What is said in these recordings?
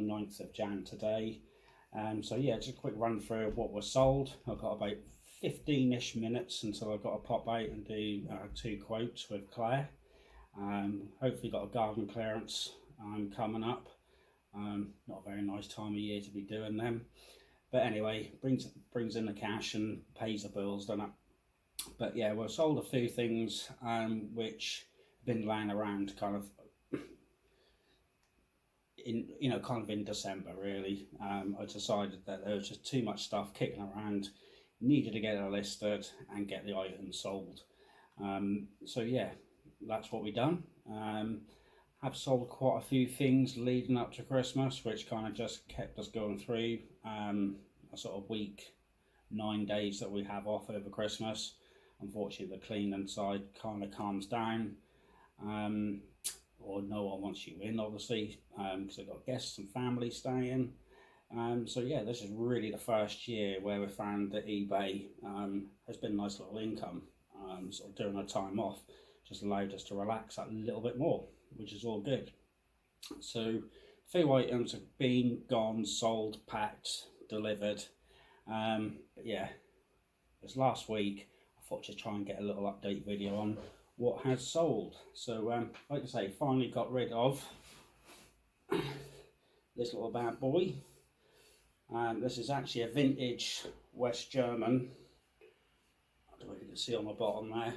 9th of Jan today. So yeah, just a quick run through of what was sold. I've got about 15-ish minutes until I've got to pop out and do 2 quotes with Clair. Hopefully got a garden clearance coming up. Not a very nice time of year to be doing them, but anyway, brings in the cash and pays the bills, doesn't it? But yeah, we've sold a few things which have been lying around kind of in December really. I decided that there was just too much stuff kicking around, needed to get it listed and get the items sold. So yeah, that's what we done. Have sold quite a few things leading up to Christmas, which kind of just kept us going through a sort of week, 9 days that we have off over Christmas. Unfortunately, the cleaning side kind of calms down, or no one wants you in, obviously, because I've got guests and family staying. So yeah, this is really the first year where we found that eBay has been a nice little income. Sort of during our time off, just allowed us to relax a little bit more, which is all good. So a few items have been, gone, sold, packed, delivered. But yeah, this last week I thought just try and get a little update video on what has sold. So like I say, finally got rid of this little bad boy. This is actually a vintage West German. I don't know if you can see on the bottom there,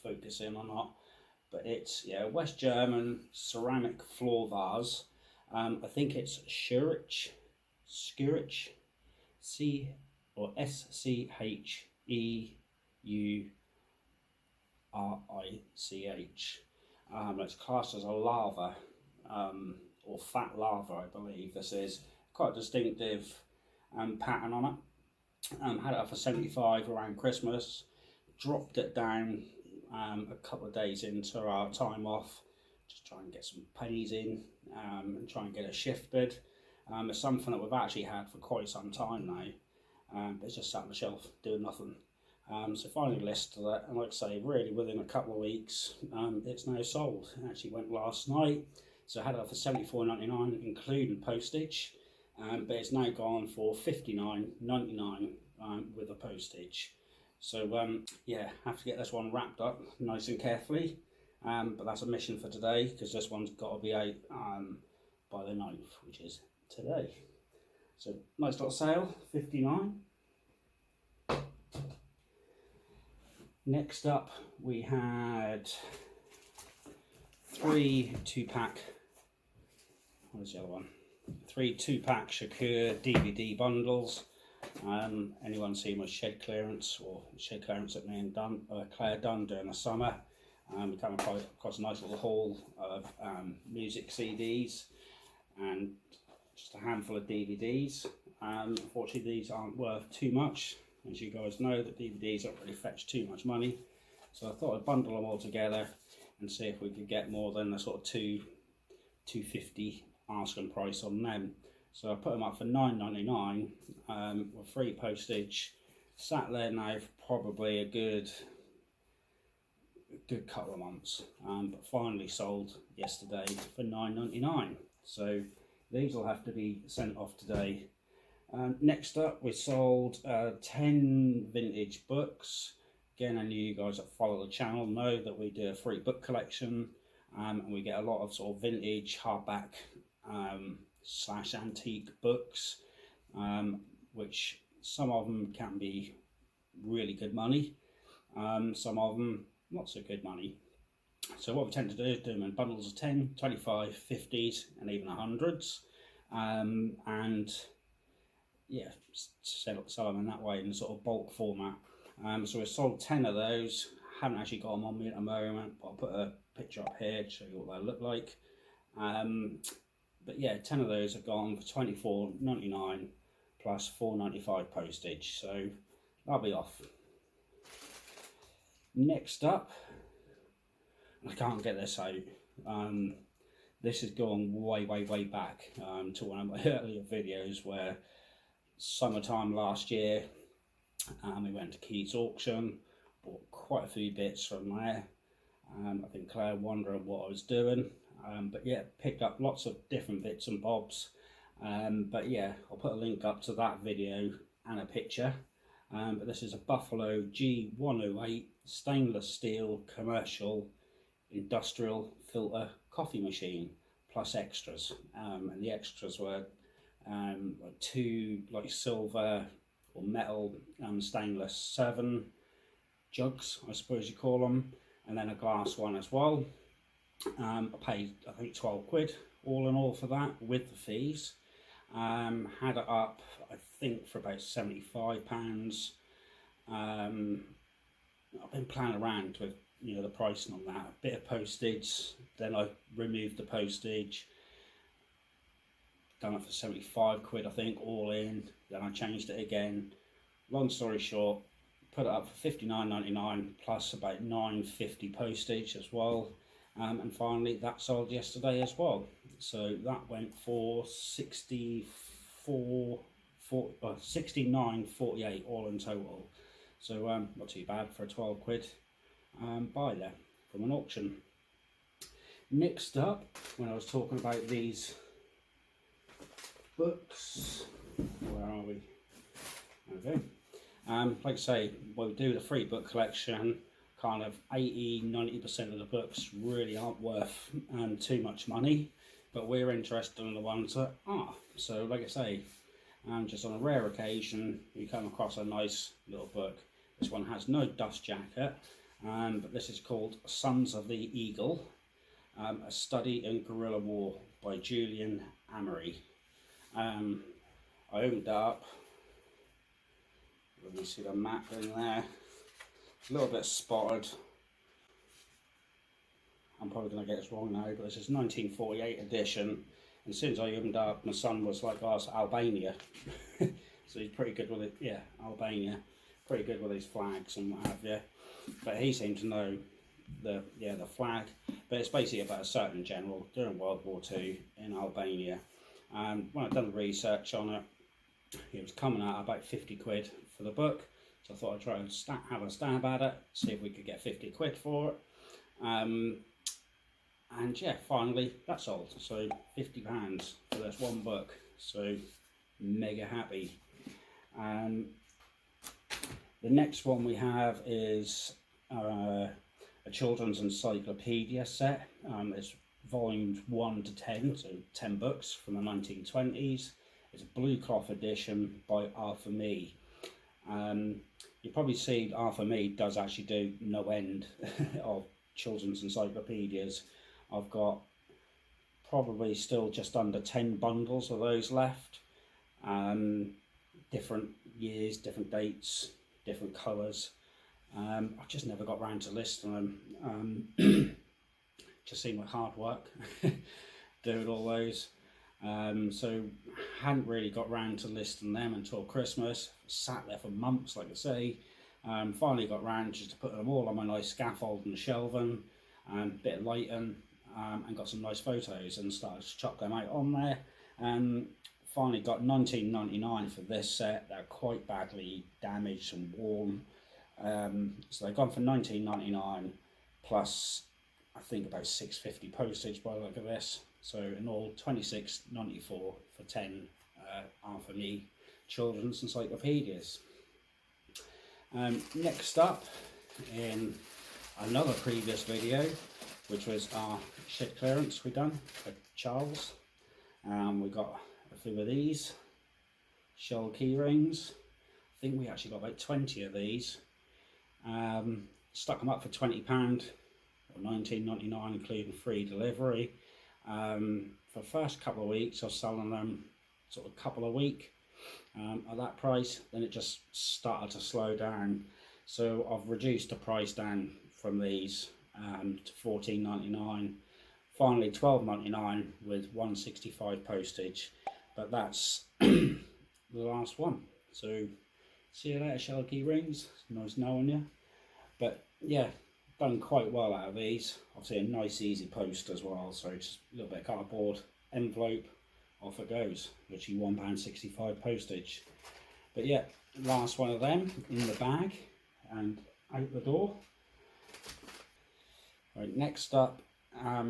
focus in or not, but it's West German ceramic floor vase. I think it's Schurich, C or SCHEURICH. It's classed as a lava, or fat lava, I believe this is. Quite distinctive pattern on it. Had it up for 75 around Christmas, dropped it down a couple of days into our time off, just try and get some pennies in and try and get it shifted. It's something that we've actually had for quite some time now, but it's just sat on the shelf doing nothing. So finally listed it, and like I say, really within a couple of weeks, it's now sold. It actually went last night, so I had it up for $74.99 including postage, but it's now gone for $59.99 with the postage. So yeah, have to get this one wrapped up nice and carefully, but that's a mission for today, because this one's got to be out by the 9th, which is today. So nice little sale, 59. Next up we had 3 2-pack, where's the other one? 3 2-pack Shakur DVD bundles. Anyone seen my shed clearance that me and Claire done during the summer? We came across a nice little haul of music CDs and just a handful of DVDs. Unfortunately, these aren't worth too much. As you guys know, the DVDs don't really fetch too much money. So I thought I'd bundle them all together and see if we could get more than the sort of $2.50 asking price on them. So I put them up for $9.99 with free postage. Sat there now for probably a good couple of months, but finally sold yesterday for $9.99. So these will have to be sent off today. Next up, we sold 10 vintage books. Again, I know you guys that follow the channel know that we do a free book collection, and we get a lot of sort of vintage hardback / antique books, which some of them can be really good money, some of them not so good money. So what we tend to do is do them in bundles of 10, 25, 50s and even 100s, and yeah, sell them in that way in sort of bulk format. So we sold 10 of those. Haven't actually got them on me at the moment, but I'll put a picture up here to show you what they look like. But yeah, 10 of those have gone for $24.99 plus $4.95 postage, so that'll be off. Next up, I can't get this out. This is going way back to one of my earlier videos where summertime last year, we went to Keith's auction, bought quite a few bits from there. I think Claire wondering what I was doing. But yeah, picked up lots of different bits and bobs. But yeah, I'll put a link up to that video and a picture. But this is a Buffalo G108 stainless steel commercial industrial filter coffee machine plus extras. And the extras were like two like silver or metal stainless 7 jugs, I suppose you call them, and then a glass one as well. I paid, I think, 12 quid all in all for that with the fees. Had it up, I think, for about £75. I've been playing around with, you know, the pricing on that. A bit of postage, then I removed the postage, done it for 75 quid, I think, all in. Then I changed it again. Long story short, put it up for £59.99 plus about £9.50 postage as well. And finally that sold yesterday as well. So that went for 69.48 all in total. So not too bad for a 12 quid buy there from an auction. Next up, when I was talking about these books, where are we? Okay. Like I say, we do the free book collection. Kind of 80–90% of the books really aren't worth too much money, but we're interested in the ones that are. So like I say, just on a rare occasion you come across a nice little book. This one has no dust jacket, but this is called Sons of the Eagle, a study in guerrilla war by Julian Amory. I opened up, let me see the map in there. A little bit spotted. I'm probably going to get this wrong now, but this is 1948 edition. And since I opened up, my son was like, oh, it's Albania. So he's pretty good with it. Yeah, Albania. Pretty good with his flags and what have you. But he seemed to know the flag. But it's basically about a certain general during World War II in Albania. And when I'd done the research on it, it was coming out about 50 quid for the book. So I thought I'd try and have a stab at it, see if we could get 50 quid for it. And yeah, finally that sold. So £50 for this one book. So mega happy. The next one we have is a children's encyclopedia set. It's volumes 1 to 10, so 10 books from the 1920s. It's a blue cloth edition by Arthur Mee. You probably see Arthur Mee does actually do no end of children's encyclopedias. I've got probably still just under 10 bundles of those left. Different years, different dates, different colours. I've just never got round to listing them. Just seemed like hard work doing all those. So hadn't really got round to listing them until Christmas. Sat there for months, like I say. Finally got round just to put them all on my nice scaffold and shelving, bit of lighting, and got some nice photos and started to chuck them out on there. Finally got £19.99 for this set. They're quite badly damaged and worn. So they've gone for £19.99 plus I think about £6.50 postage by the look of this. So in all £26.94 for 10 Arthur Mee children's encyclopedias. Next up, in another previous video, which was our shit clearance we done for Charles, we got a few of these shell key rings. I think we actually got about 20 of these. Stuck them up for £20 or £19.99 including free delivery. For the first couple of weeks I was selling them sort of couple a week at that price. Then it just started to slow down, so I've reduced the price down from these to £14.99, finally £12.99 with £1.65 postage. But that's the last one. So see you later, shell key rings. It's nice knowing you. But yeah, done quite well out of these. Obviously a nice easy post as well, so just a little bit of cardboard, envelope, off it goes. Literally £1.65 postage. But yeah, last one of them in the bag and out the door. Right, next up, I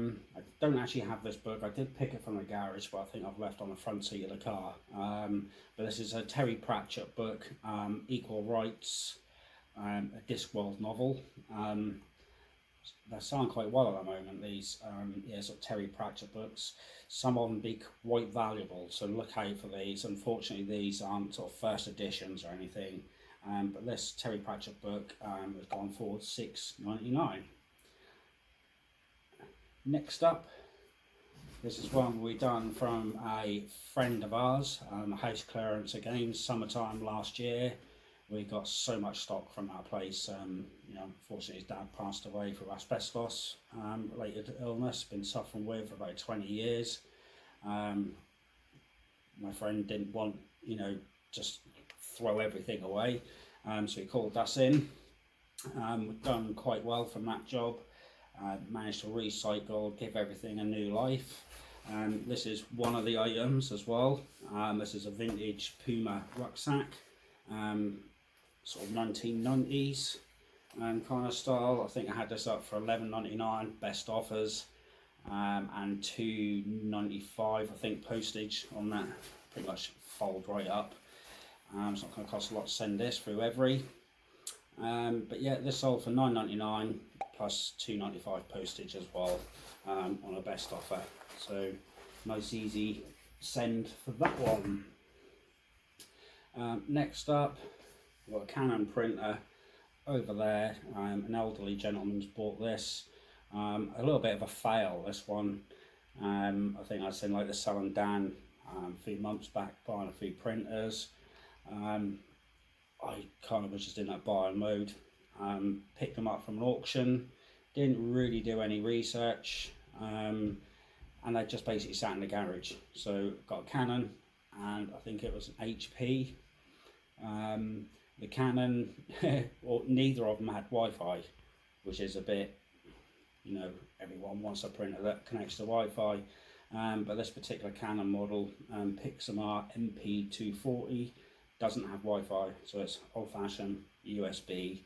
don't actually have this book. I did pick it from the garage, but I think I've left on the front seat of the car. But this is a Terry Pratchett book, Equal Rights, a Discworld novel. They sound quite well at the moment, these yeah, sort of Terry Pratchett books. Some of them be quite valuable, so look out for these. Unfortunately, these aren't sort of first editions or anything. But this Terry Pratchett book has gone for £6.99. Next up, this is one we done from a friend of ours, house clearance again, summertime last year. We got so much stock from that place. You know, unfortunately his dad passed away through asbestos related illness, been suffering with for about 20 years. My friend didn't want, you know, just throw everything away, so he called us in. We've done quite well from that job. Managed to recycle, give everything a new life. This is one of the items as well. This is a vintage Puma rucksack, sort of 1990s kind of style. I think I had this up for £11.99 best offers, and £2.95 I think postage on that. Pretty much fold right up. It's not going to cost a lot to send this through every. But yeah, this sold for £9.99 plus £2.95 postage as well, on a best offer. So nice easy send for that one. Next up, we've got a Canon printer over there. An elderly gentleman's bought this. A little bit of a fail, this one. I think I seen like the selling Dan a few months back, buying a few printers. I kind of was just in that buying mode. Picked them up from an auction, didn't really do any research, and they just basically sat in the garage. So got a Canon, and I think it was an HP. The Canon, well, neither of them had Wi-Fi, which is a bit, you know, everyone wants a printer that connects to Wi-Fi. But this particular Canon model, Pixamar MP240, doesn't have Wi-Fi, so it's old-fashioned USB.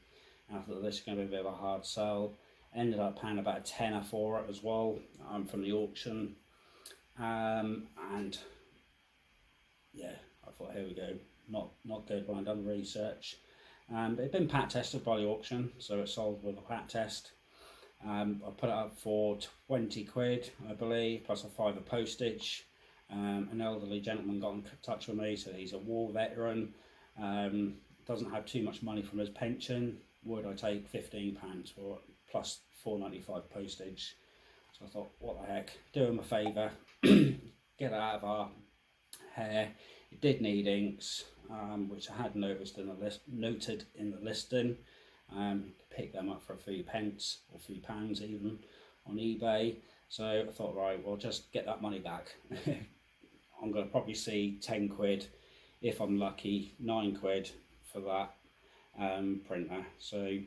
I thought this is going to be a bit of a hard sell. Ended up paying about a tenner for it as well, from the auction. And yeah, I thought, here we go, not good when I'd done research. But it'd been pat tested by the auction, so it sold with a pat test. I put it up for 20 quid, I believe, plus a £5 postage. An elderly gentleman got in touch with me, so he's a war veteran, doesn't have too much money from his pension. Would I take £15 for it, plus £4.95 postage? So I thought, what the heck, do him a favour, get it out of our hair. It did need inks, which I had noticed in the noted in the listing. Pick them up for a few pence, or a few pounds even, on eBay. So I thought, right, well, just get that money back. I'm going to probably see 10 quid, if I'm lucky, 9 quid for that printer. So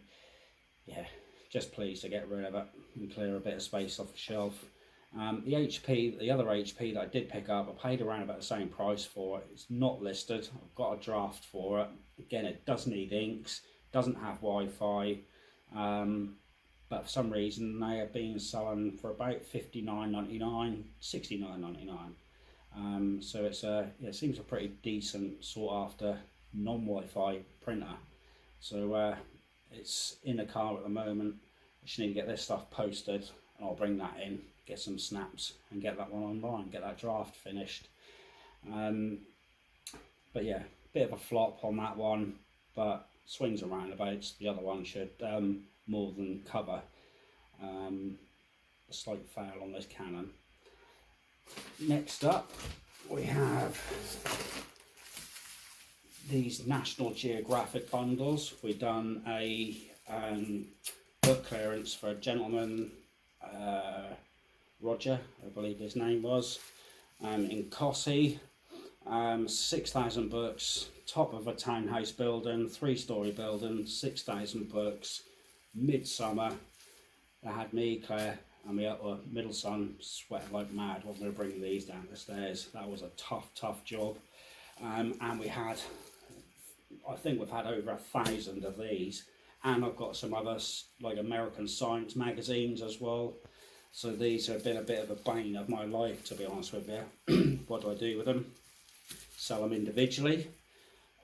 yeah, just pleased to get rid of it and clear a bit of space off the shelf. The HP, the other HP that I did pick up, I paid around about the same price for it. It's not listed. I've got a draft for it. Again, it does need inks, doesn't have Wi-Fi, but for some reason they have been selling for about £59.99, £69.99. So it's it seems a pretty decent sought after non-Wi-Fi printer. So it's in the car at the moment. I just need to get this stuff posted, and I'll bring that in, get some snaps, and get that one online, get that draft finished. But yeah, bit of a flop on that one, but swings and roundabouts. The other one should more than cover a slight fail on this Canon. Next up, we have these National Geographic bundles. We've done a book clearance for a gentleman, Roger, I believe his name was, in Cossey. 6,000 books, top of a townhouse building, 3-story building, 6,000 books, midsummer. They had me, Claire, and my middle son sweating like mad when we were bringing these down the stairs. That was a tough job. And we had, I think we've had over 1,000 of these, and I've got some others like American Science magazines as well. So these have been a bit of a bane of my life, to be honest with you. What do I do with them? Sell them individually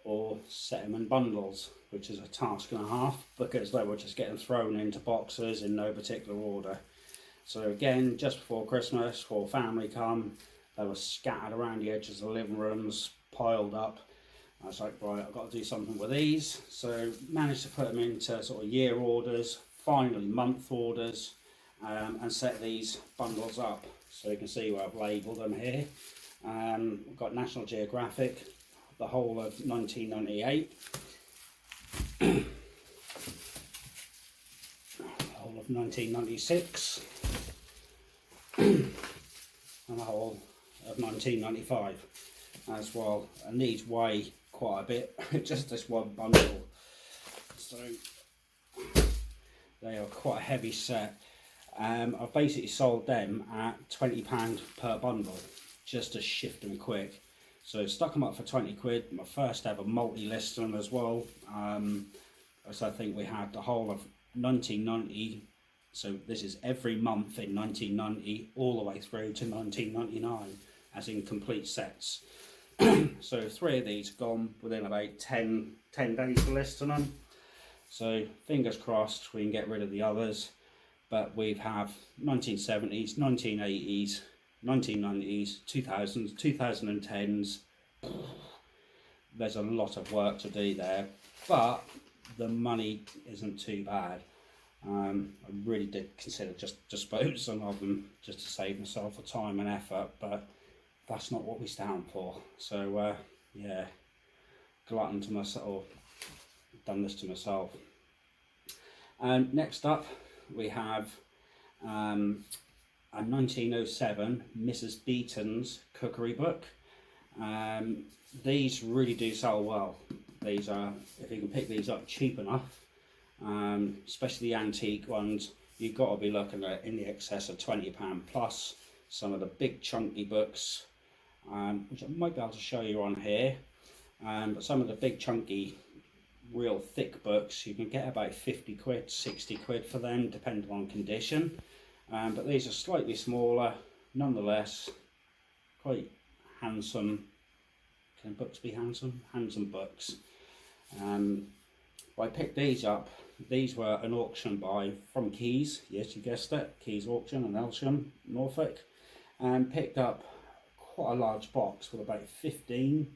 or set them in bundles, which is a task and a half because they were just getting thrown into boxes in no particular order. So again, just before Christmas, before family come, they were scattered around the edges of the living rooms, piled up. I was like, right, I've got to do something with these. So managed to put them into sort of year orders, finally month orders, and set these bundles up. So you can see where I've labelled them here. We've got National Geographic, the whole of 1998, the whole of 1996, and the whole of 1995 as well. And these weigh quite a bit, just this one bundle. So they are quite a heavy set. I've basically sold them at £20 per bundle, just to shift them quick. So stuck them up for 20 quid, my first ever multi-listing as well. So I think we had the whole of 1990, so this is every month in 1990 all the way through to 1999, as in complete sets. So 3 of these gone within about 10 days of listing them. So fingers crossed we can get rid of the others, but we have 1970s, 1980s, 1990s, 2000s, 2010s. There's a lot of work to do there, but the money isn't too bad. I really did consider just disposing of them just to save myself the time and effort, but that's not what we stand for. So yeah, glutton to myself, or done this to myself. Next up we have a 1907 Mrs. Beeton's cookery book. These really do sell well. These are, if you can pick these up cheap enough, especially the antique ones, you've got to be looking at in the excess of £20 plus. Some of the big chunky books, which I might be able to show you on here, but some of the big chunky real thick books you can get about 50 quid, 60 quid for them, depending on condition. But these are slightly smaller, nonetheless quite handsome. Can books be handsome? Handsome books. I picked these up. These were an auction buy from Keys. Yes, you guessed it, Keys Auction in Elsham, Norfolk, and picked up quite a large box with about 15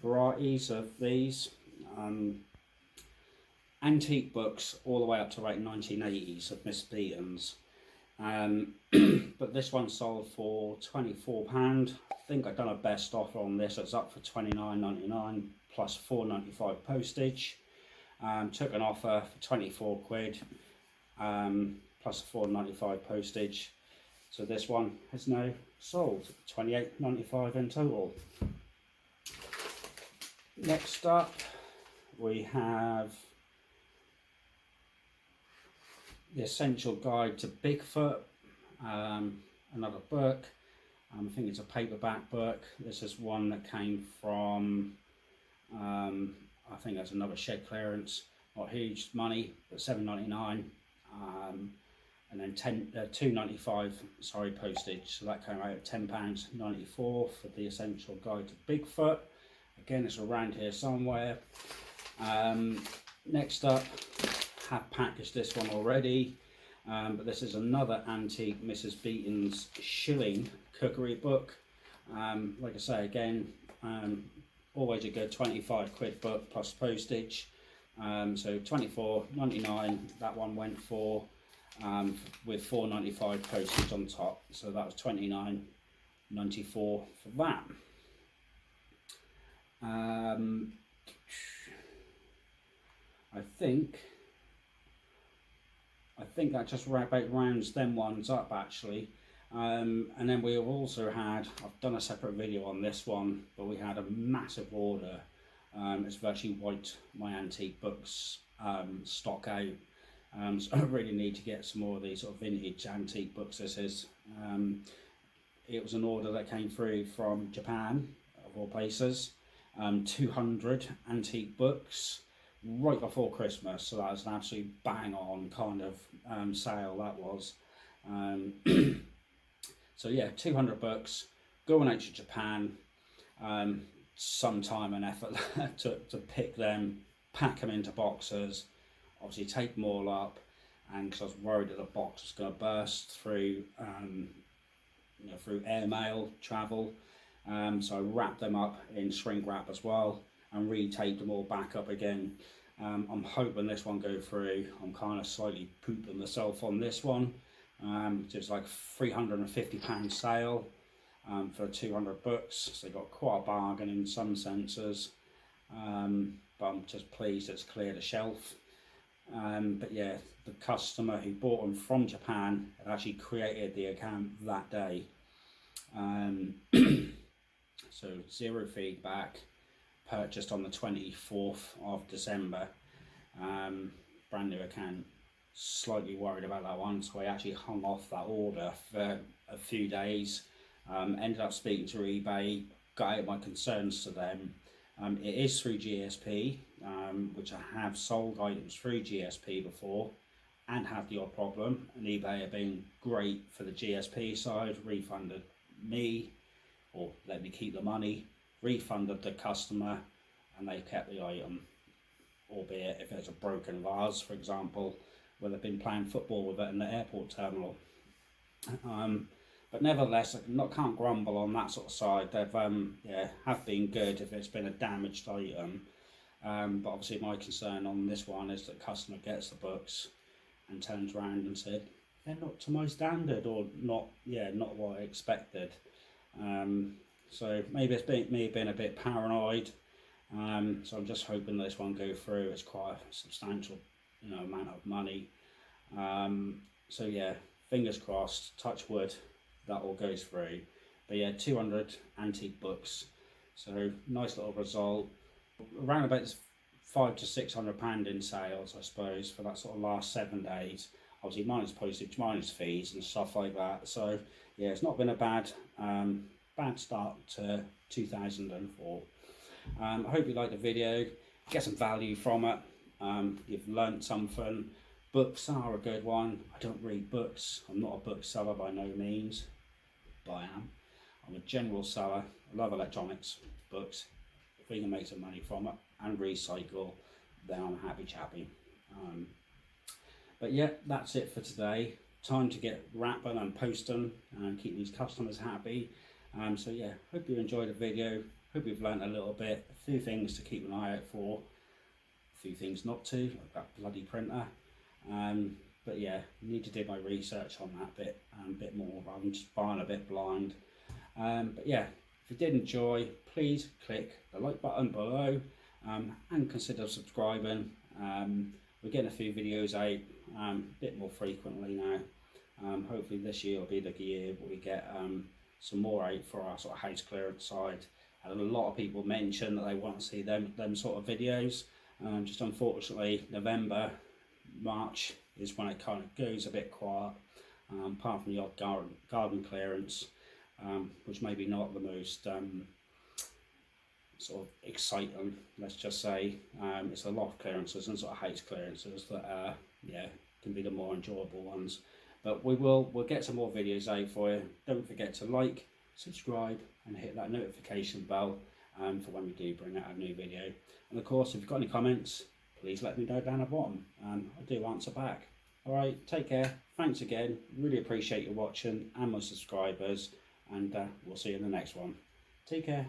varieties of these. Antique books all the way up to about 1980s of Miss Beaton's. But this one sold for £24. I think I've done a best offer on this. It's up for £29.99 plus £4.95 postage. Took an offer for 24 quid plus £4.95 postage. So this one has now sold £28.95 in total. Next up we have The Essential Guide to Bigfoot, another book. I think it's a paperback book. This is one that came from, I think that's another shed clearance. Not huge money, but $7.99, and then $2.95 sorry postage. So that came out at £10.94 for The Essential Guide to Bigfoot. Again, it's around here somewhere. Next up, have packaged this one already, but this is another antique Mrs. Beaton's shilling cookery book. Like I say again, always a good 25 quid book plus postage. So $24.99 that one went for, with $4.95 postage on top, so that was $29.94 for that. I think that just about rounds them ones up actually. And then we have also had, I've done a separate video on this one, but we had a massive order. It's virtually wiped my antique books stock out. So I really need to get some more of these sort of vintage antique books. This is, it was an order that came through from Japan, of all places. 200 antique books right before Christmas, so that was an absolute bang on kind of sale that was. So yeah, 200 books going out to Japan. Some time and effort to pick them, pack them into boxes, obviously take them all up, and because I was worried that the box was going to burst through through airmail travel, so I wrapped them up in shrink wrap as well and retaped them all back up again. I'm hoping this one go through. I'm kind of slightly pooping myself on this one. Just like £350 sale for 200 books, so they got quite a bargain in some senses, but I'm just pleased it's cleared the shelf. But yeah, the customer who bought them from Japan had actually created the account that day, so zero feedback, purchased on the 24th of December, brand new account. Slightly worried about that one, so I actually hung off that order for a few days. Ended up speaking to eBay, got out my concerns to them. It is through GSP, which I have sold items through GSP before and had the odd problem, and eBay have been great for the GSP side, refunded me or let me keep the money, refunded the customer, and they kept the item, albeit if it's a broken vase, for example, where they've been playing football with it in the airport terminal. But nevertheless, I can't grumble on that sort of side. They've have been good if it's been a damaged item. But obviously my concern on this one is that the customer gets the books and turns around and said they're not to my standard, or not what I expected. So maybe it's me being a bit paranoid. So I'm just hoping that this one go through. It's quite a substantial amount of money. So yeah, fingers crossed, touch wood, that all goes through. But yeah, 200 antique books, so nice little result. Around about £500 to £600 in sales, I suppose, for that sort of last 7 days. Obviously minus postage, minus fees and stuff like that. So yeah, it's not been a bad start to 2004. I hope you liked the video, get some value from it. You've learnt something. Books are a good one. I don't read books. I'm not a bookseller by no means, but I am. I'm a general seller. I love electronics, books. If we can make some money from it and recycle, then I'm a happy chappy. But yeah, that's it for today. Time to get wrapping and posting and keep these customers happy. So yeah, hope you enjoyed the video. Hope you've learnt a little bit. A few things to keep an eye out for. A few things not to, like that bloody printer. But yeah, need to do my research on that bit more rather than just buying a bit blind. But yeah, if you did enjoy, please click the like button below and consider subscribing. We're getting a few videos out a bit more frequently now. Hopefully this year will be the year where we get some more out for our sort of house clearance side. And a lot of people mention that they want to see them sort of videos. Just unfortunately, November, March is when it kind of goes a bit quiet, apart from the odd garden clearance, which maybe not the most sort of exciting, let's just say. It's a lot of clearances and sort of house clearances that can be the more enjoyable ones. But we'll get some more videos out for you. Don't forget to like, subscribe and hit that notification bell for when we do bring out a new video. And of course, if you've got any comments, please let me know down the bottom. I do answer back. Alright, take care. Thanks again. Really appreciate you watching and my subscribers. And we'll see you in the next one. Take care.